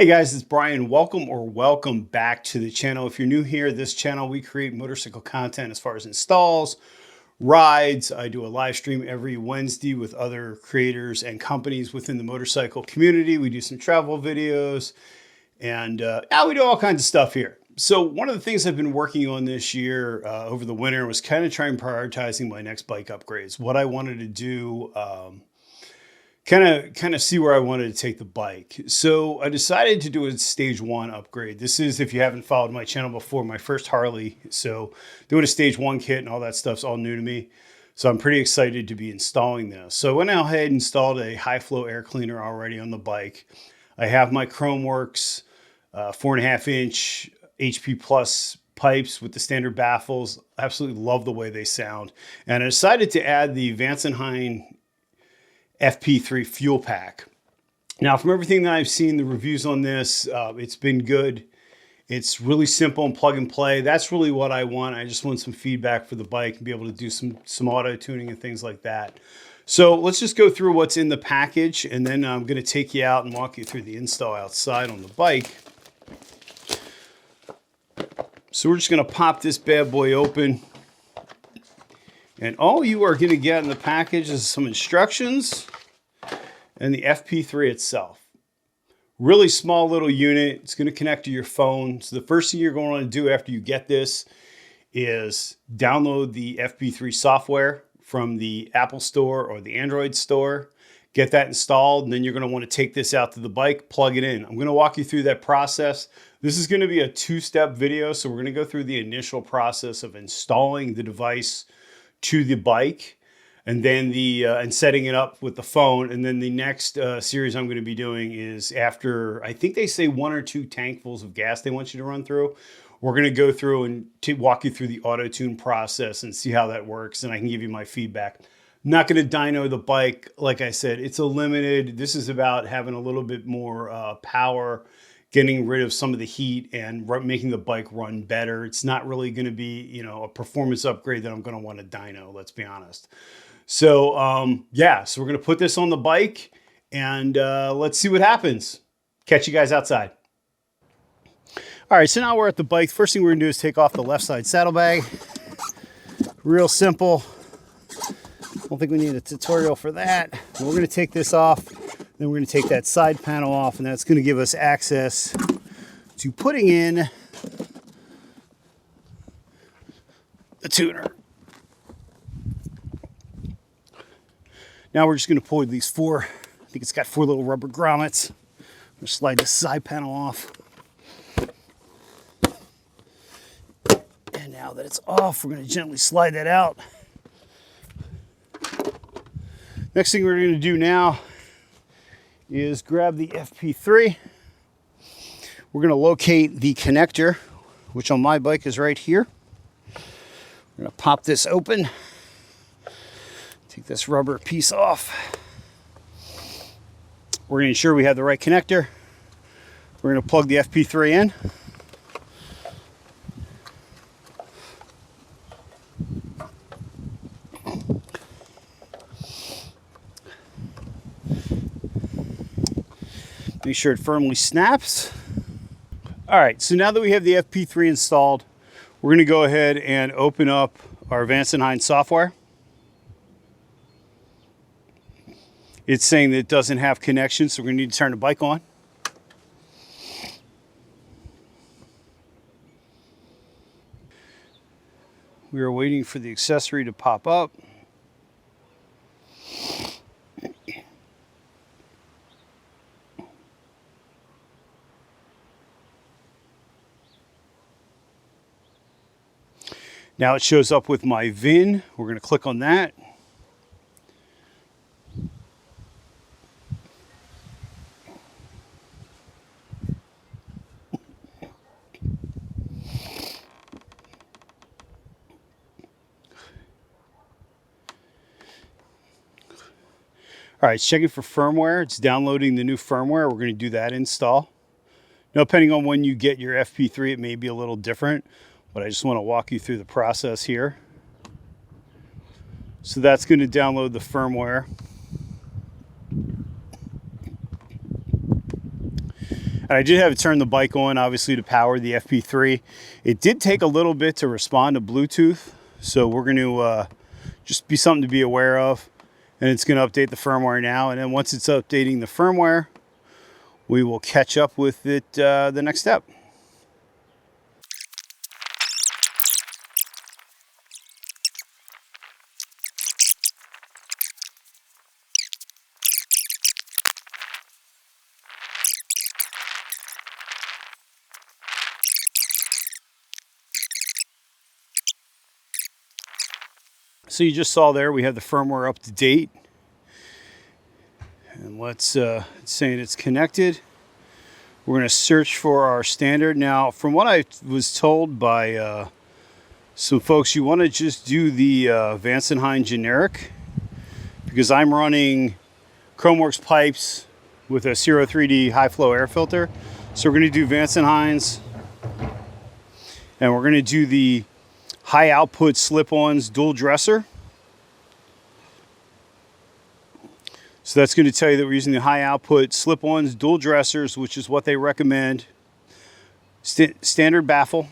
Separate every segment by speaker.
Speaker 1: Hey guys, it's Brian. Welcome back to the channel. If you're new here, this channel, we create motorcycle content as far as installs, rides. I do a live stream every Wednesday with other creators and companies within the motorcycle community. We do some travel videos and we do all kinds of stuff here. So one of the things I've been working on this year over the winter was kind of trying prioritizing my next bike upgrades, what I wanted to do, kind of see where I wanted to take the bike. So I decided to do a stage 1 upgrade. This is, if you haven't followed my channel before, my first Harley. So doing a stage 1 kit and all that stuff's all new to me. So I'm pretty excited to be installing this. So I went ahead and installed a high flow air cleaner already on the bike. I have my Chromeworks 4.5 inch HP Plus pipes with the standard baffles. Absolutely love the way they sound. And I decided to add the Vance Hines FP3 Fuelpak. Now, from everything that I've seen, the reviews on this, it's been good. It's really simple and plug and play. That's really what I want. I just want some feedback for the bike and be able to do some auto tuning and things like that. So let's just go through what's in the package, and then I'm going to take you out and walk you through the install outside on the bike. So we're just going to pop this bad boy open. And all you are going to get in the package is some instructions and the FP3 itself. Really small little unit. It's going to connect to your phone. So the first thing you're going to want to do after you get this is download the FP3 software from the Apple Store or the Android Store. Get that installed, and then you're going to want to take this out to the bike, plug it in. I'm going to walk you through that process. This is going to be a 2-step video, so we're going to go through the initial process of installing the device to the bike, and then and setting it up with the phone. And then the next series I'm going to be doing is after, I think they say 1 or 2 tankfuls of gas they want you to run through. We're going to go through and walk you through the auto tune process and see how that works, and I can give you my feedback. I'm not going to dyno the bike. Like I said, it's a limited. This is about having a little bit more power, getting rid of some of the heat and making the bike run better. It's not really going to be, a performance upgrade that I'm going to want to dyno, let's be honest. So, so we're going to put this on the bike and let's see what happens. Catch you guys outside. All right, so now we're at the bike. First thing we're going to do is take off the left side saddlebag. Real simple. Don't think we need a tutorial for that. But we're going to take this off. Then we're going to take that side panel off, and that's going to give us access to putting in the tuner. Now we're just going to pull these 4, I think it's got 4 little rubber grommets. I'm going to slide the side panel off. And now that it's off, we're going to gently slide that out. Next thing we're going to do now is grab the FP3. We're going to locate the connector, which on my bike is right here. We're going to pop this open, take this rubber piece off. We're going to ensure we have the right connector. We're going to plug the FP3 in. Make sure it firmly snaps. All right, so now that we have the FP3 installed, we're going to go ahead and open up our Vance Hines software. It's saying that it doesn't have connection, so we're going to need to turn the bike on. We are waiting for the accessory to pop up. Now it shows up with my VIN. We're going to click on that. All right, it's checking for firmware. It's downloading the new firmware. We're going to do that install. Now, depending on when you get your FP3, it may be a little different, but I just want to walk you through the process here. So that's going to download the firmware. I did have to turn the bike on, obviously, to power the FP3. It did take a little bit to respond to Bluetooth, so we're going to just be something to be aware of. And it's going to update the firmware now, and then once it's updating the firmware, we will catch up with it the next step. So you just saw there, we have the firmware up to date. And it's saying it's connected. We're going to search for our standard. Now, from what I was told by some folks, you want to just do the Vance Hines generic, because I'm running Chromeworks pipes with a 03D high flow air filter. So we're going to do Vance Hines, and we're going to do the high output slip-ons dual dresser. So that's going to tell you that we're using the high output slip-ons dual dressers, which is what they recommend. Standard baffle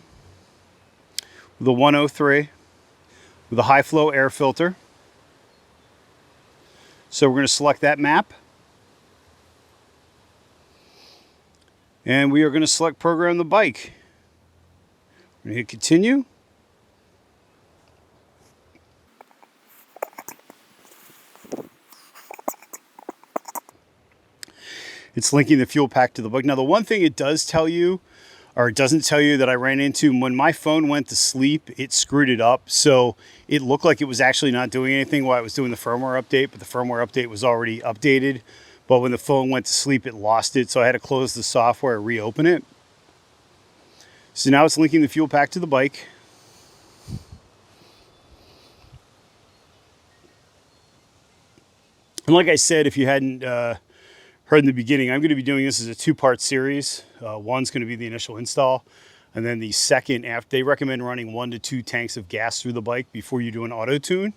Speaker 1: with a 103 with a high flow air filter. So we're going to select that map. And we are going to select program the bike. We're going to hit continue. It's linking the fuel pack to the bike. Now, the one thing it does tell you, or it doesn't tell you, that I ran into, when my phone went to sleep, it screwed it up. So it looked like it was actually not doing anything while I was doing the firmware update, but the firmware update was already updated. But when the phone went to sleep, it lost it. So I had to close the software and reopen it. So now it's linking the fuel pack to the bike. And like I said, if you hadn't heard in the beginning, I'm going to be doing this as a two-part series. One's going to be the initial install, and then the second, after they recommend running 1 to 2 tanks of gas through the bike before you do an auto tune.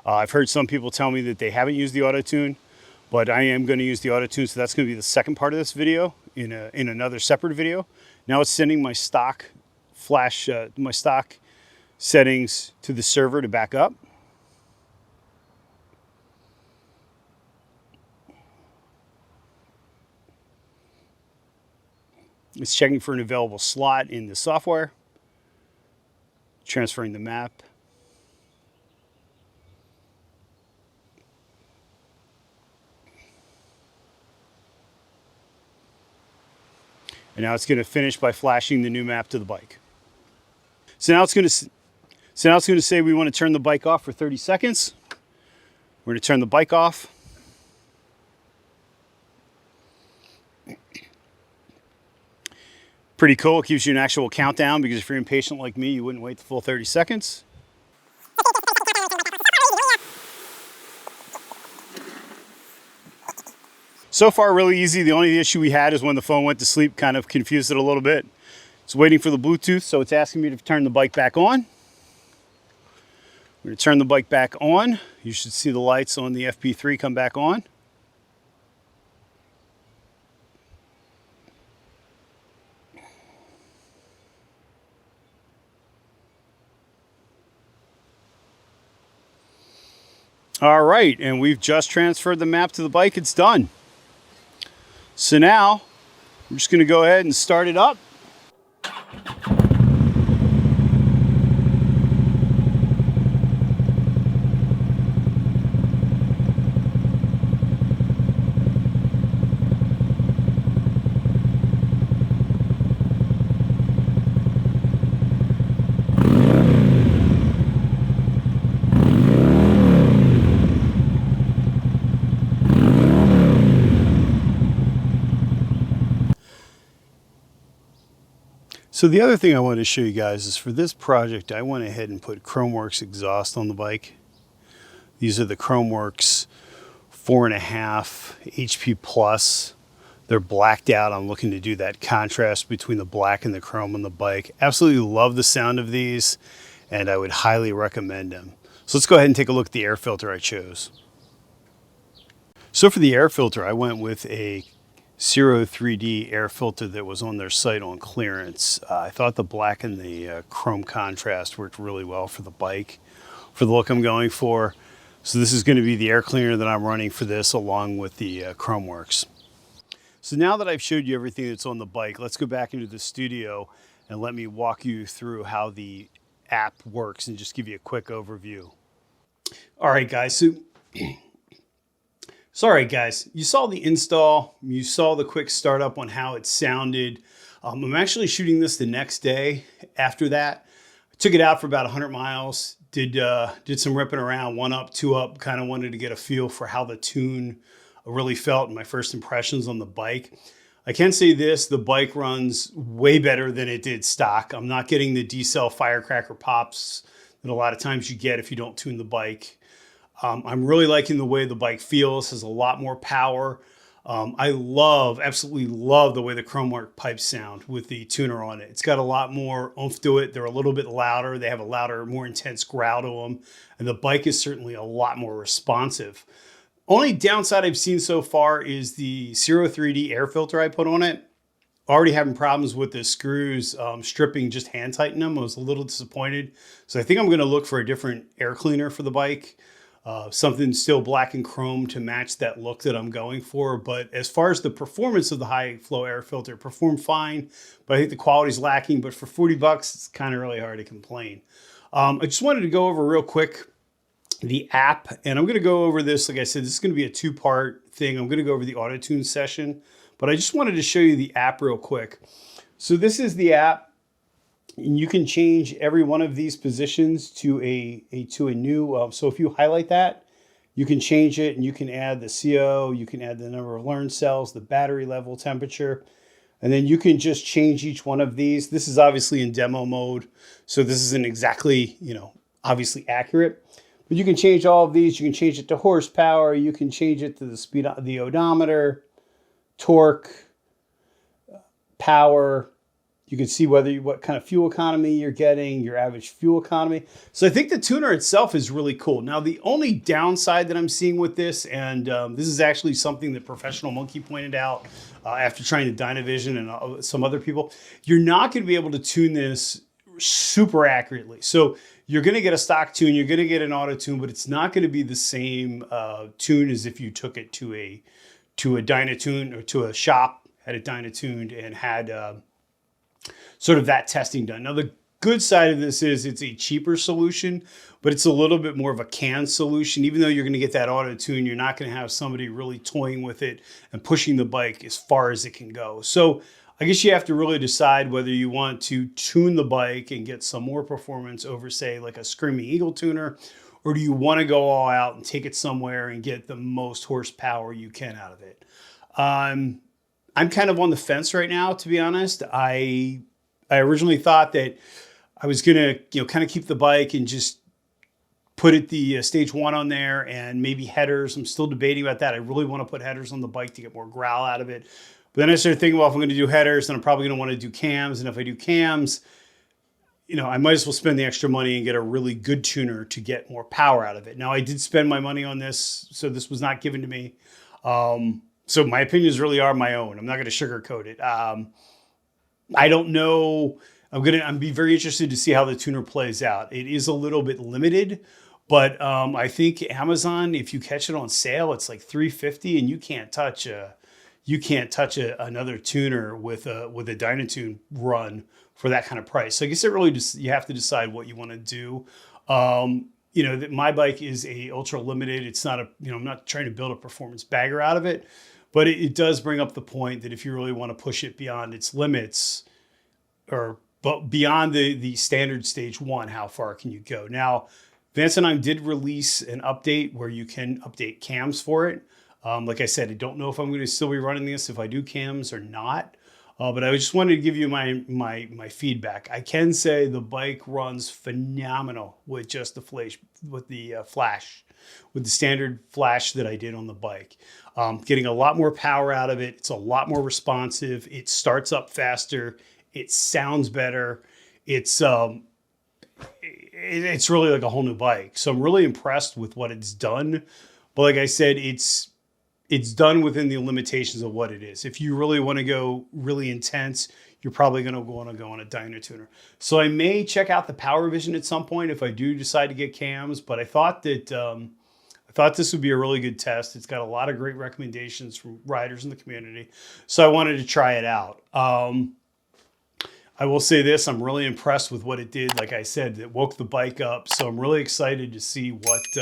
Speaker 1: I've heard some people tell me that they haven't used the auto tune, but I am going to use the auto tune, so that's going to be the second part of this video in another separate video. Now it's sending my stock flash, my stock settings to the server to back up. It's checking for an available slot in the software, transferring the map. And now it's going to finish by flashing the new map to the bike. So now it's going to say we want to turn the bike off for 30 seconds. We're going to turn the bike off. Pretty cool. It gives you an actual countdown, because if you're impatient like me, you wouldn't wait the full 30 seconds. So far, really easy. The only issue we had is when the phone went to sleep, kind of confused it a little bit. It's waiting for the Bluetooth, so it's asking me to turn the bike back on. We're going to turn the bike back on. You should see the lights on the FP3 come back on. All right, and we've just transferred the map to the bike. It's done. So now we're just going to go ahead and start it up. So the other thing I wanted to show you guys is, for this project, I went ahead and put Chromeworks exhaust on the bike. These are the Chromeworks 4.5 HP Plus. They're blacked out. I'm looking to do that contrast between the black and the chrome on the bike. Absolutely love the sound of these, and I would highly recommend them. So let's go ahead and take a look at the air filter I chose. So for the air filter, I went with a Zero 3D air filter that was on their site on clearance. I thought the black and the chrome contrast worked really well for the bike, for the look I'm going for. So this is going to be the air cleaner that I'm running for this, along with the Chromeworks. So now that I've showed you everything that's on the bike, let's go back into the studio and let me walk you through how the app works and just give you a quick overview. All right, guys. Sorry, guys. You saw the install. You saw the quick startup on how it sounded. I'm actually shooting this the next day after that. I took it out for about 100 miles. Did some ripping around, 1 up, 2 up. Kind of wanted to get a feel for how the tune really felt and my first impressions on the bike. I can say this, the bike runs way better than it did stock. I'm not getting the D-cell firecracker pops that a lot of times you get if you don't tune the bike. I'm really liking the way the bike feels, has a lot more power. I absolutely love the way the Chromework pipes sound with the tuner on it. It's got a lot more oomph to it. They're a little bit louder. They have a louder, more intense growl to them. And the bike is certainly a lot more responsive. Only downside I've seen so far is the Zero 3D air filter I put on it. Already having problems with the screws stripping, just hand tighten them. I was a little disappointed. So I think I'm going to look for a different air cleaner for the bike. Something still black and chrome to match that look that I'm going for. But as far as the performance of the high flow air filter, it performed fine, but I think the quality's lacking. But for 40 bucks, it's kind of really hard to complain. I just wanted to go over real quick the app, and I'm going to go over this. Like I said, this is going to be a 2-part thing. I'm going to go over the auto tune session, but I just wanted to show you the app real quick. So this is the app. And you can change every one of these positions to a new. So if you highlight that, you can change it, and you can add the CO, you can add the number of learn cells, the battery level, temperature, and then you can just change each one of these. This is obviously in demo mode, so this isn't exactly, obviously accurate. But you can change all of these. You can change it to horsepower. You can change it to the speed, the odometer, torque, power. You can see what kind of fuel economy you're getting, your average fuel economy. So I think the tuner itself is really cool. Now, the only downside that I'm seeing with this, and this is actually something that Professional Monkey pointed out after trying the Dynavision and some other people, you're not going to be able to tune this super accurately. So you're going to get a stock tune, you're going to get an auto tune, but it's not going to be the same tune as if you took it to a Dynatune or to a shop, had it Dynatuned and had sort of that testing done. Now, the good side of this is it's a cheaper solution, but it's a little bit more of a canned solution. Even though you're going to get that auto tune, you're not going to have somebody really toying with it and pushing the bike as far as it can go. So I guess you have to really decide whether you want to tune the bike and get some more performance over, say, like a Screaming Eagle tuner, or do you want to go all out and take it somewhere and get the most horsepower you can out of it? I'm kind of on the fence right now, to be honest. I originally thought that I was going to, kind of keep the bike and just put it the stage 1 on there and maybe headers. I'm still debating about that. I really want to put headers on the bike to get more growl out of it. But then I started thinking, well, if I'm going to do headers, then I'm probably going to want to do cams. And if I do cams, I might as well spend the extra money and get a really good tuner to get more power out of it. Now, I did spend my money on this, so this was not given to me. So my opinions really are my own. I'm not going to sugarcoat it. I don't know. I'm be very interested to see how the tuner plays out. It is a little bit limited, but I think Amazon, if you catch it on sale, it's like $350, and you can't touch another tuner with a Dynatune run for that kind of price. So I guess it really just, you have to decide what you want to do. My bike is a ultra limited. It's not I'm not trying to build a performance bagger out of it. But it does bring up the point that if you really want to push it beyond its limits, but beyond the standard stage 1, how far can you go? Now, Vance Hines did release an update where you can update cams for it. Like I said, I don't know if I'm going to still be running this if I do cams or not. But I just wanted to give you my feedback. I can say the bike runs phenomenal with just the flash, with the standard flash that I did on the bike. Getting a lot more power out of it. It's a lot more responsive. It starts up faster. It sounds better. It's really like a whole new bike. So I'm really impressed with what it's done. But like I said, it's it's done within the limitations of what it is. If you really want to go really intense, you're probably going to want to go on a dyno tuner. So I may check out the Power Vision at some point if I do decide to get cams, but I thought that this would be a really good test. It's got a lot of great recommendations from riders in the community, so I wanted to try it out. I will say this, I'm really impressed with what it did. Like I said, it woke the bike up, so I'm really excited to see what's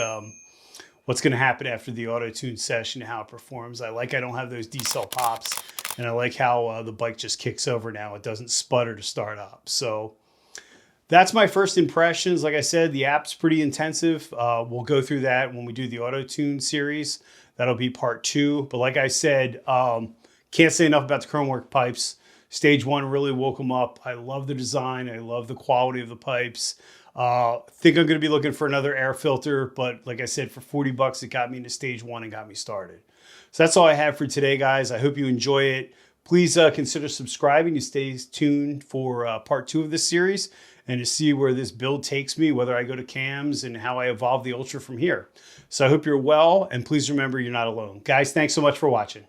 Speaker 1: going to happen after the auto-tune session and how it performs. I don't have those D-cell pops, and I like how the bike just kicks over now. It doesn't sputter to start up. So that's my first impressions. Like I said, the app's pretty intensive. We'll go through that when we do the auto-tune series. That'll be part 2. But like I said, can't say enough about the Chromework pipes. Stage 1 really woke them up. I love the design. I love the quality of the pipes. Think I'm going to be looking for another air filter, but like I said, for 40 bucks, it got me into Stage 1 and got me started. So that's all I have for today, guys. I hope you enjoy it. Please consider subscribing to stay tuned for part 2 of this series and to see where this build takes me, whether I go to cams and how I evolve the Ultra from here. So I hope you're well, and please remember you're not alone. Guys, thanks so much for watching.